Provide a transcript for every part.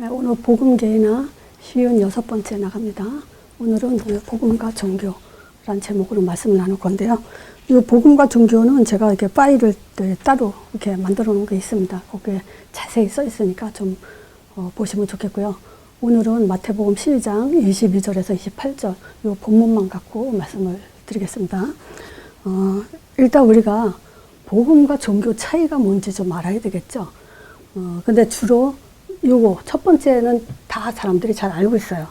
네, 오늘 복음계나 쉬운 6번째 나갑니다. 오늘은 복음과 종교란 제목으로 말씀을 나눌 건데요. 이 복음과 종교는 제가 이렇게 파일을 따로 이렇게 만들어 놓은 게 있습니다. 거기에 자세히 써 있으니까 좀 보시면 좋겠고요. 오늘은 마태복음 12장 22절에서 28절 이 본문만 갖고 말씀을 드리겠습니다. 일단 우리가 복음과 종교 차이가 뭔지 좀 알아야 되겠죠. 근데 주로 요거 첫 번째는 다 사람들이 잘 알고 있어요.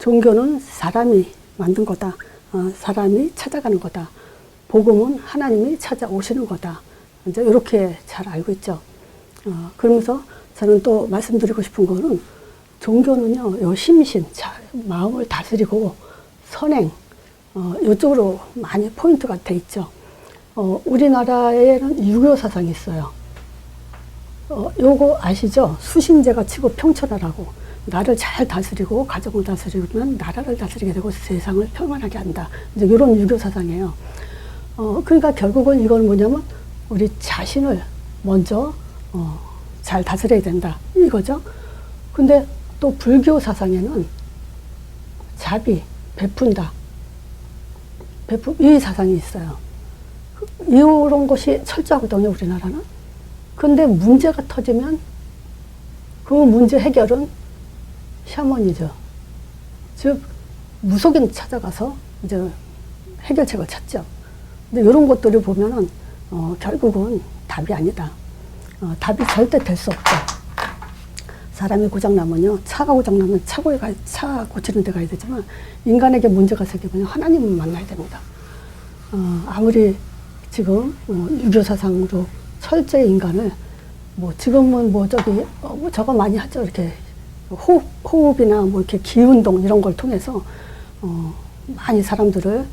종교는 사람이 만든 거다. 사람이 찾아가는 거다. 복음은 하나님이 찾아오시는 거다. 이제 이렇게 잘 알고 있죠. 그러면서 저는 또 말씀드리고 싶은 거는 종교는요, 요 심신, 마음을 다스리고 선행, 이쪽으로 많이 포인트가 돼 있죠. 우리나라에는 유교 사상이 있어요. 요거 아시죠? 수신제가 치고 평천하라고. 나를 잘 다스리고 가정을 다스리면 나라를 다스리게 되고 세상을 평안하게 한다. 이제 이런 유교 사상이에요. 그러니까 결국은 이건 뭐냐면 우리 자신을 먼저 잘 다스려야 된다. 이거죠. 근데 또 불교 사상에는 자비, 베푼다. 이 사상이 있어요. 이런 것이 철저하거든요, 우리나라는. 근데 문제가 터지면 그 문제 해결은 샤머니죠. 즉, 무속인 찾아가서 이제 해결책을 찾죠. 근데 이런 것들을 보면은, 결국은 답이 아니다. 답이 절대 될 수 없죠. 사람이 고장나면요, 차가 고장나면 차 고치는 데 가야 되지만, 인간에게 문제가 생기면 하나님을 만나야 됩니다. 아무리 지금, 유교 사상으로 철저히 인간을, 지금은 저거 많이 하죠. 이렇게 호흡이나 이렇게 기운동 이런 걸 통해서, 많이 사람들을,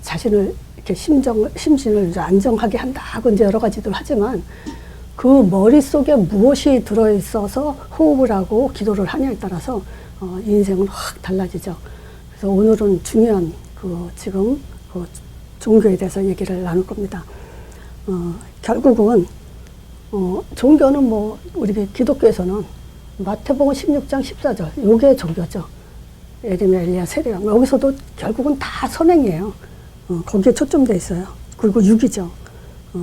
자신을 이렇게 심신을 안정하게 한다 하고 이제 여러 가지들 하지만, 그 머릿속에 무엇이 들어있어서 호흡을 하고 기도를 하냐에 따라서, 인생은 확 달라지죠. 그래서 오늘은 중요한 지금 종교에 대해서 얘기를 나눌 겁니다. 결국은, 종교는 우리 기독교에서는 마태복음 16장 14절, 요게 종교죠. 에리미야, 엘리야, 세례야. 여기서도 결국은 다 선행이에요. 거기에 초점되어 있어요. 그리고 육이죠.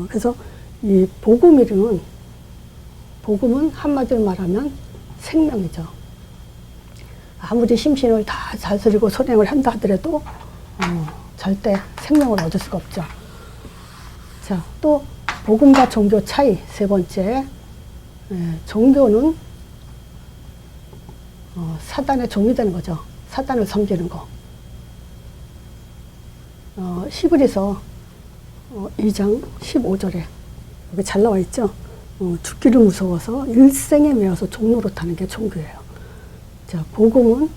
그래서 이 복음은 한마디로 말하면 생명이죠. 아무리 심신을 다 다스리고 선행을 한다 하더라도, 절대 생명을 얻을 수가 없죠. 자, 또, 복음과 종교 차이, 세 번째. 종교는, 사단의 종이 되는 거죠. 사단을 섬기는 거. 히브리서 2장 15절에, 여기 잘 나와 있죠? 죽기를 무서워서 일생에 매어서 종로로 타는 게 종교예요. 자, 복음은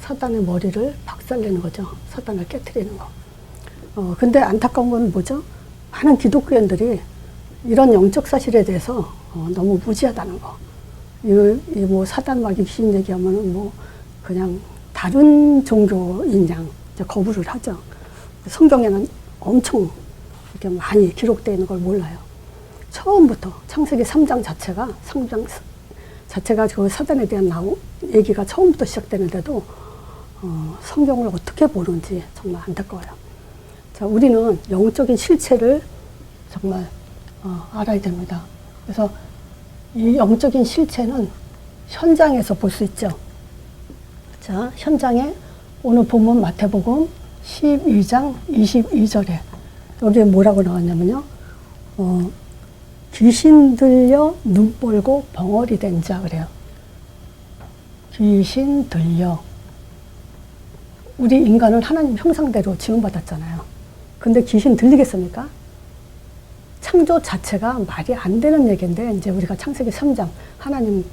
사단의 머리를 박살내는 거죠. 사단을 깨트리는 거. 근데 안타까운 건 뭐죠? 많은 기독교인들이 이런 영적 사실에 대해서 너무 무지하다는 거. 사단 막 귀신 얘기하면은 그냥 다른 종교인 양 거부를 하죠. 성경에는 엄청 이렇게 많이 기록되어 있는 걸 몰라요. 처음부터 창세기 3장 자체가 그 사단에 대한 얘기가 처음부터 시작되는데도 성경을 어떻게 보는지 정말 안타까워요. 자, 우리는 영적인 실체를 정말 알아야 됩니다. 그래서 이 영적인 실체는 현장에서 볼 수 있죠. 자, 현장에 오늘 본문 마태복음 12장 22절에 여기에 뭐라고 나왔냐면요. 귀신 들려 눈 멀고 벙어리 된 자 그래요. 귀신 들려. 우리 인간은 하나님 형상대로 지음받았잖아요. 근데 귀신 들리겠습니까? 창조 자체가 말이 안 되는 얘기인데, 이제 우리가 창세기 3장, 하나님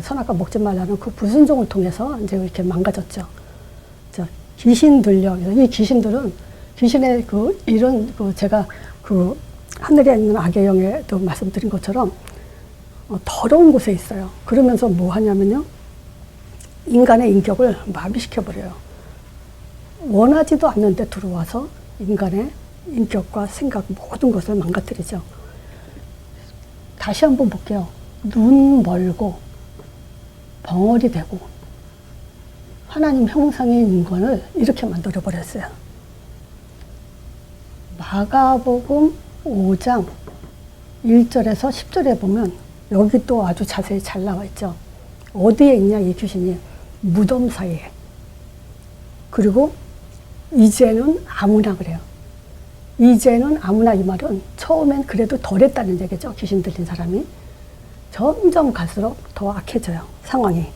선악과 먹지 말라는 그 불순종을 통해서 이제 이렇게 망가졌죠. 자, 귀신 들려. 이 귀신들은, 귀신의 제가 하늘에 있는 악의 영에도 말씀드린 것처럼, 더러운 곳에 있어요. 그러면서 뭐 하냐면요. 인간의 인격을 마비시켜버려요. 원하지도 않는데 들어와서 인간의 인격과 생각 모든 것을 망가뜨리죠. 다시 한번 볼게요. 눈 멀고 벙어리 되고 하나님 형상의 인간을 이렇게 만들어 버렸어요. 마가복음 5장 1절에서 10절에 보면 여기 또 아주 자세히 잘 나와 있죠. 어디에 있냐 이 귀신이? 무덤 사이에. 그리고 이제는 아무나 그래요. 이제는 아무나 이 말은 처음엔 그래도 덜했다는 얘기죠. 귀신 들린 사람이. 점점 갈수록 더 악해져요. 상황이.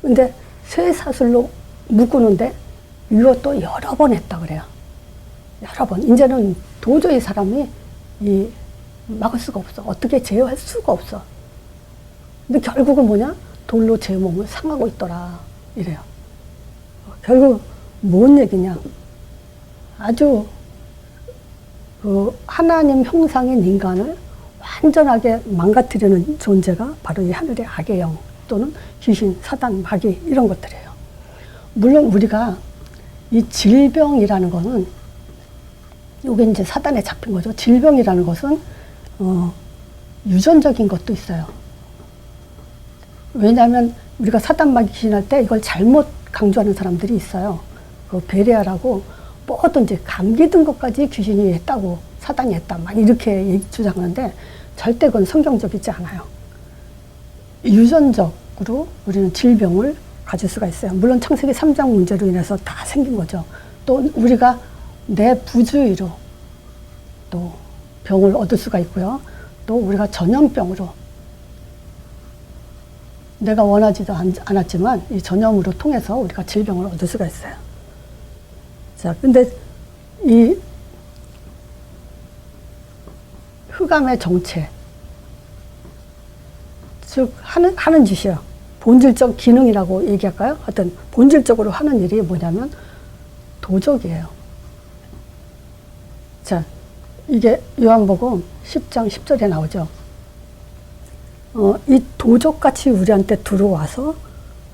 근데 쇠사슬로 묶는데 이것도 여러 번 했다 그래요. 여러 번. 이제는 도저히 사람이 막을 수가 없어. 어떻게 제어할 수가 없어. 근데 결국은 뭐냐? 돌로 제 몸을 상하고 있더라. 이래요. 결국 뭔 얘기냐? 아주 그 하나님 형상인 인간을 완전하게 망가뜨리는 존재가 바로 이 하늘의 악의 영 또는 귀신, 사단, 마귀 이런 것들이에요. 물론 우리가 이 질병이라는 거는 이게 이제 사단에 잡힌 거죠. 질병이라는 것은 유전적인 것도 있어요. 왜냐하면 우리가 사단 마귀 귀신할 때 이걸 잘못 강조하는 사람들이 있어요. 그 베레아라고 뭐든지 감기 든 것까지 귀신이 했다고 사단이 했다 막 이렇게 주장하는데 절대 그건 성경적이지 않아요. 유전적으로 우리는 질병을 가질 수가 있어요. 물론 창세기 3장 문제로 인해서 다 생긴 거죠. 또 우리가 내 부주의로 또 병을 얻을 수가 있고요. 또 우리가 전염병으로 내가 원하지도 않았지만 이 전염으로 통해서 우리가 질병을 얻을 수가 있어요. 자, 근데 이 흑암의 정체, 즉 하는 짓이요. 본질적 기능이라고 얘기할까요? 하여튼 본질적으로 하는 일이 뭐냐면 도적이에요. 자, 이게 요한복음 10장 10절에 나오죠. 이 도적같이 우리한테 들어와서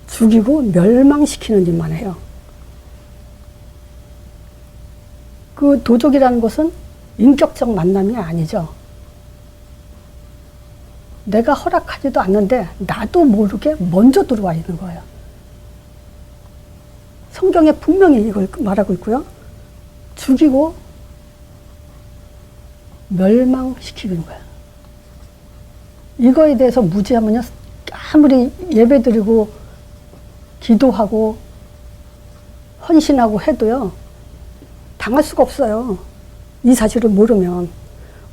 죽이고 멸망시키는 일만 해요. 그 도적이라는 것은 인격적 만남이 아니죠. 내가 허락하지도 않는데 나도 모르게 먼저 들어와 있는 거예요. 성경에 분명히 이걸 말하고 있고요. 죽이고 멸망시키는 거예요. 이거에 대해서 무지하면요, 아무리 예배드리고 기도하고 헌신하고 해도요, 당할 수가 없어요. 이 사실을 모르면.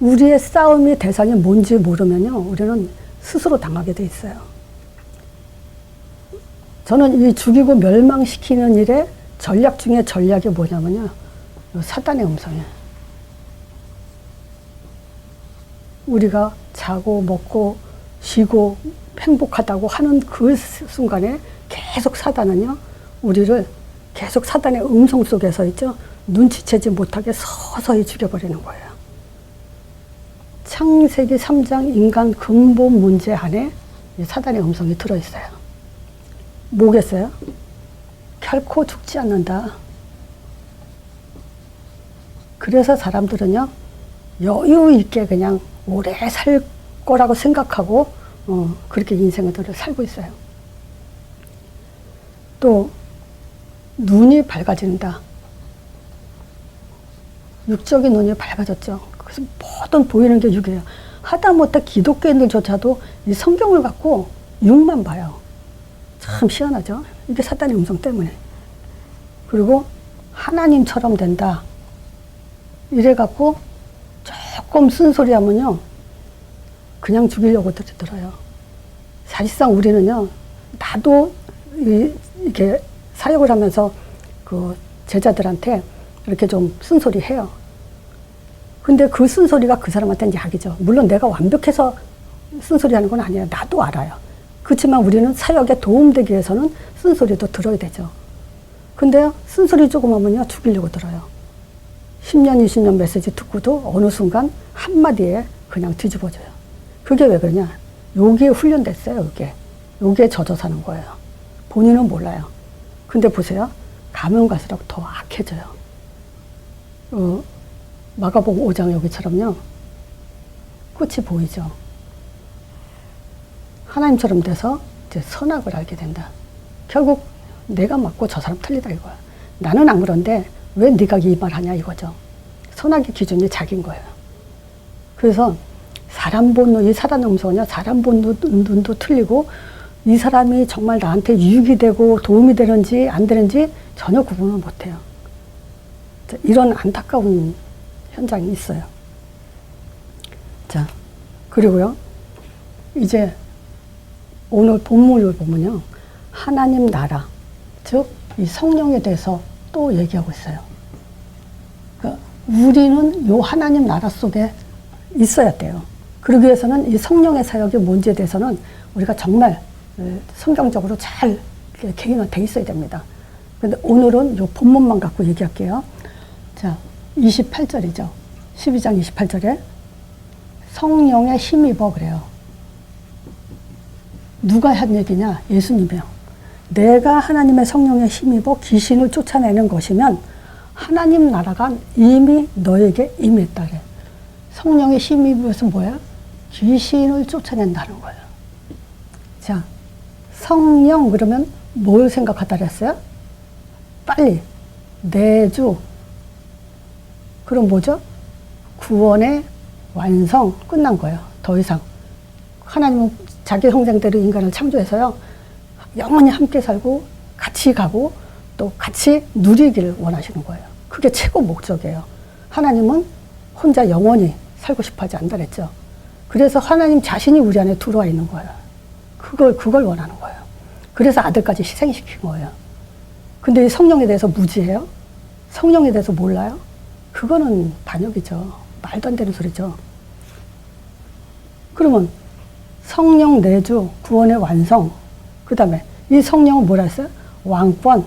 우리의 싸움의 대상이 뭔지 모르면요, 우리는 스스로 당하게 돼 있어요. 저는 이 죽이고 멸망시키는 일의 전략 중에 전략이 뭐냐면요, 사단의 음성이에요. 우리가 자고 먹고 쉬고 행복하다고 하는 그 순간에 계속 사단은요, 우리를 계속 사단의 음성 속에서 있죠, 눈치채지 못하게 서서히 죽여버리는 거예요. 창세기 3장 인간 근본 문제 안에 사단의 음성이 들어있어요. 뭐겠어요? 결코 죽지 않는다. 그래서 사람들은요, 여유 있게 그냥 오래 살 거라고 생각하고 그렇게 인생을 살고 있어요. 또 눈이 밝아진다. 육적인 눈이 밝아졌죠. 그래서 모든 보이는 게 육이에요. 하다못해 기독교인들조차도 이 성경을 갖고 육만 봐요. 참 희한하죠. 이게 사단의 음성 때문에. 그리고 하나님처럼 된다. 이래갖고 조금 쓴소리 하면요, 그냥 죽이려고 들어요. 사실상 우리는요, 나도 이렇게 사역을 하면서 그 제자들한테 이렇게 좀 쓴소리 해요. 근데 그 쓴소리가 그 사람한테는 약이죠. 물론 내가 완벽해서 쓴소리 하는 건 아니에요. 나도 알아요. 그렇지만 우리는 사역에 도움되기 위해서는 쓴소리도 들어야 되죠. 근데 쓴소리 조금 하면요, 죽이려고 들어요. 10년, 20년 메시지 듣고도 어느 순간 한마디에 그냥 뒤집어져요. 그게 왜 그러냐? 여기에 훈련됐어요, 여기에 젖어 사는 거예요. 본인은 몰라요. 근데 보세요. 가면 갈수록 더 악해져요. 마가복음 5장 여기처럼요, 끝이 보이죠. 하나님처럼 돼서 이제 선악을 알게 된다. 결국 내가 맞고 저 사람 틀리다 이거야. 나는 안 그런데 왜 네가 이 말 하냐 이거죠. 선악의 기준이 자기인 거예요. 그래서 사람 본 눈, 이 사단의 음성은요, 사람 본 눈도 틀리고 이 사람이 정말 나한테 유익이 되고 도움이 되는지 안 되는지 전혀 구분을 못해요. 이런 안타까운 현장이 있어요. 자, 그리고요, 이제 오늘 본문을 보면요, 하나님 나라, 즉 이 성령에 대해서 또 얘기하고 있어요. 그러니까 우리는 요 하나님 나라 속에 있어야 돼요. 그러기 위해서는 이 성령의 사역이 뭔지에 대해서는 우리가 정말 성경적으로 잘 개인화 돼 있어야 됩니다. 근데 오늘은 요 본문만 갖고 얘기할게요. 자, 28절이죠. 12장 28절에 성령에 힘입어 그래요. 누가 한 얘기냐? 예수님이요. 내가 하나님의 성령에 힘입어 귀신을 쫓아내는 것이면 하나님 나라가 이미 너에게 임했다 그래. 성령에 힘입어서 뭐야? 귀신을 쫓아낸다는 거예요. 자, 성령 그러면 뭘 생각하다 그랬어요? 빨리 내주. 그럼 뭐죠? 구원의 완성 끝난 거예요. 더 이상 하나님은 자기 형상대로 인간을 창조해서요, 영원히 함께 살고 같이 가고 또 같이 누리기를 원하시는 거예요. 그게 최고 목적이에요. 하나님은 혼자 영원히 살고 싶어 하지 않다 그랬죠. 그래서 하나님 자신이 우리 안에 들어와 있는 거예요. 그걸 원하는 거예요. 그래서 아들까지 희생시킨 거예요. 근데 이 성령에 대해서 무지해요? 성령에 대해서 몰라요? 그거는 반역이죠. 말도 안 되는 소리죠. 그러면 성령 내주, 구원의 완성, 그 다음에 이 성령은 뭐라 했어요? 왕권.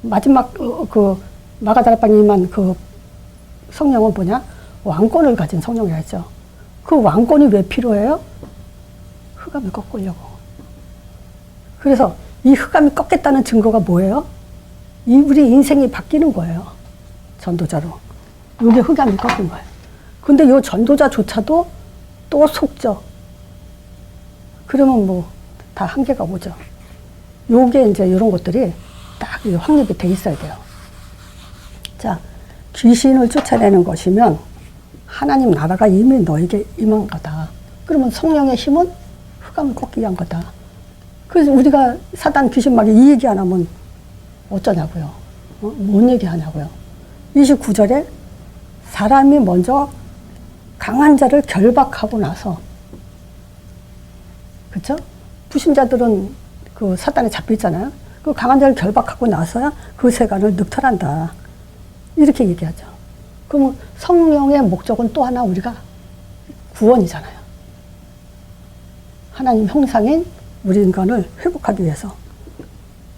마지막 그 마가다락방이만 그 성령은 뭐냐? 왕권을 가진 성령이라 했죠. 그 왕권이 왜 필요해요? 흑암을 꺾으려고. 그래서 이 흑암이 꺾겠다는 증거가 뭐예요? 우리 인생이 바뀌는 거예요. 전도자로. 이게 흑암이 꺾인 거예요. 근데 이 전도자조차도 또 속죠. 그러면 뭐 다 한계가 오죠. 요게 이제 이런 것들이 딱 확립이 돼 있어야 돼요. 자, 귀신을 쫓아내는 것이면 하나님 나라가 이미 너에게 임한 거다. 그러면 성령의 힘은 흑암을 꺾기 위한 거다. 그래서 우리가 사단 귀신 막 이 얘기 안 하면 어쩌냐고요. 뭔 얘기 하냐고요. 29절에 사람이 먼저 강한 자를 결박하고 나서, 그쵸? 불신자들은 그 사단에 잡혀 있잖아요. 그 강한 자를 결박하고 나서야 그 세간을 늑탈한다. 이렇게 얘기하죠. 그러면 성령의 목적은 또 하나 우리가 구원이잖아요. 하나님 형상인 우리 인간을 회복하기 위해서.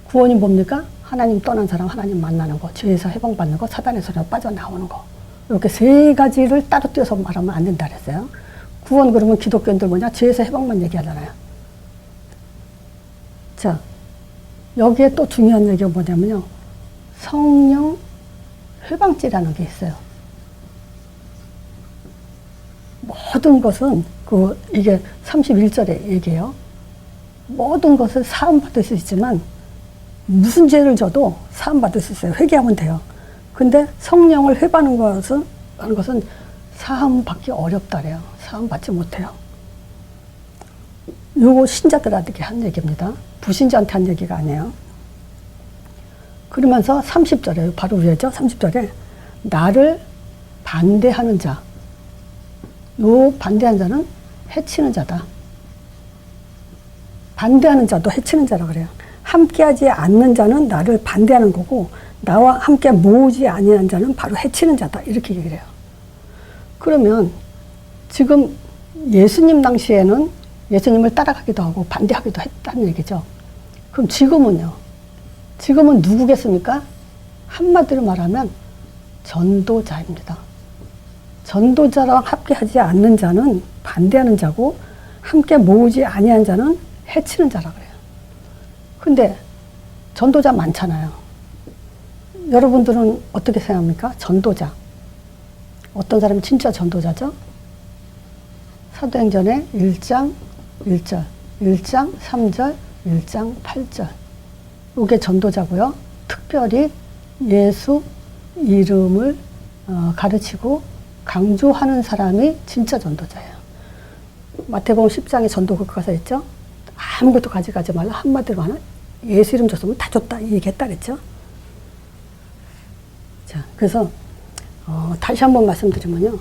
구원이 뭡니까? 하나님 떠난 사람 하나님 만나는 거, 죄에서 해방받는 거, 사단에서 빠져나오는 거. 이렇게 세 가지를 따로 띄어서 말하면 안 된다 그랬어요. 구원 그러면 기독교인들 뭐냐? 죄에서 해방만 얘기하잖아요. 자, 여기에 또 중요한 얘기가 뭐냐면요. 성령 회방죄라는 게 있어요. 모든 것은 이게 31절에 얘기해요. 모든 것을 사함받을 수 있지만 무슨 죄를 져도 사함받을 수 있어요. 회개하면 돼요. 근데 성령을 회방하는 것은 사함받기 어렵다래요. 사함받지 못해요. 요거 신자들한테 한 얘기입니다. 불신자한테 한 얘기가 아니에요. 그러면서 30절에 바로 위에죠. 30절에 나를 반대하는 자. 요 반대하는 자는 해치는 자다. 반대하는 자도 해치는 자라 그래요. 함께하지 않는 자는 나를 반대하는 거고 나와 함께 모으지 아니한 자는 바로 해치는 자다. 이렇게 얘기를 해요. 그러면 지금 예수님 당시에는 예수님을 따라가기도 하고 반대하기도 했다는 얘기죠. 그럼 지금은요? 지금은 누구겠습니까? 한마디로 말하면 전도자입니다. 전도자랑 함께하지 않는 자는 반대하는 자고 함께 모으지 아니한 자는 해치는 자라 그래요. 근데 전도자 많잖아요. 여러분들은 어떻게 생각합니까? 전도자. 어떤 사람이 진짜 전도자죠? 사도행전의 1장 1절. 1장 3절, 1장 8절. 이게 전도자고요. 특별히 예수 이름을 가르치고 강조하는 사람이 진짜 전도자예요. 마태복음 10장에 전도극 가서 있죠. 아무것도 가져가지 말라. 한마디로 하나 예수 이름 줬으면 다 줬다 얘기했다 그랬죠. 자, 그래서 다시 한번 말씀드리면요.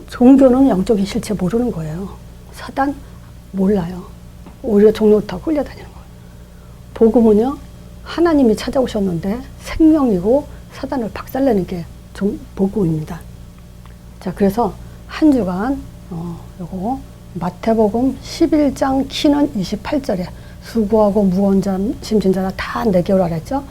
종교는 영적인 실체 모르는 거예요. 사단 몰라요. 오히려 종로부터 끌려다니는 거예요. 복음은요. 하나님이 찾아오셨는데 생명이고 사단을 박살내는 게 좀 복음입니다. 자, 그래서 한 주간 요거 마태복음 11장 키는 28절에 수고하고 무거운 짐진 자라 다 내게 오라 그랬죠.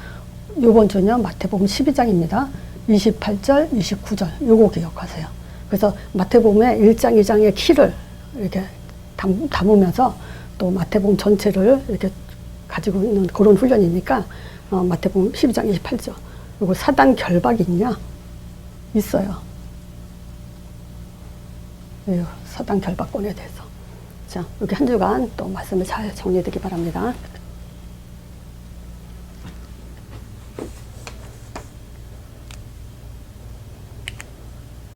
요번 주는요. 마태복음 12장입니다. 28절, 29절 요거 기억하세요. 그래서 마태복음의 1장, 2장의 키를 이렇게 담으면서 또 마태복음 전체를 이렇게 가지고 있는 그런 훈련이니까 마태복음 12장 28절. 그리고 사단 결박이 있냐? 있어요. 사단 결박권에 대해서. 자, 이렇게 한 주간 또 말씀을 잘 정리되기 바랍니다.